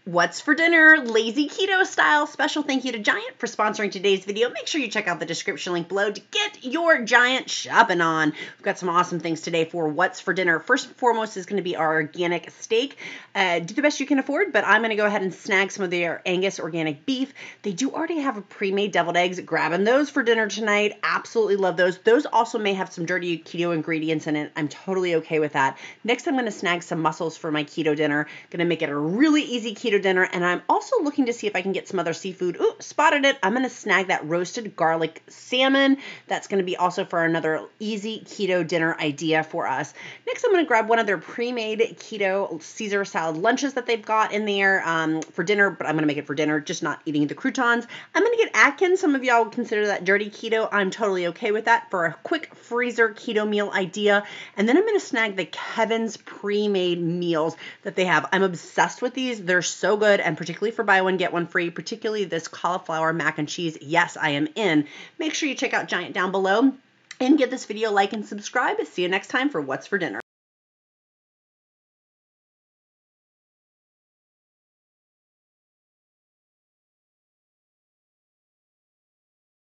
What's for dinner? Lazy keto style. Special thank you to Giant for sponsoring today's video. Make sure you check out the description link below to get your Giant shopping on. We've got some awesome things today for what's for dinner. First and foremost is going to be our organic steak. Do the best you can afford, but I'm going to go ahead and snag some of their Angus organic beef. They do already have a pre-made deviled eggs. Grabbing those for dinner tonight. Absolutely love those. Those also may have some dirty keto ingredients in it. I'm totally okay with that. Next, I'm going to snag some mussels for my keto dinner. Going to make it a really easy keto dinner, and I'm also looking to see if I can get some other seafood. Ooh, spotted it. I'm going to snag that roasted garlic salmon. That's going to be also for another easy keto dinner idea for us. Next, I'm going to grab one of their pre-made keto Caesar salad lunches that they've got in there for dinner, but I'm going to make it for dinner, just not eating the croutons. I'm going to get Atkins. Some of y'all would consider that dirty keto. I'm totally okay with that for a quick freezer keto meal idea. And then I'm going to snag the Kevin's pre-made meals that they have. I'm obsessed with these. They're so good, and particularly for buy one, get one free, particularly this cauliflower mac and cheese. Yes, I am in. Make sure you check out Giant down below and give this video a like and subscribe. See you next time for What's for Dinner.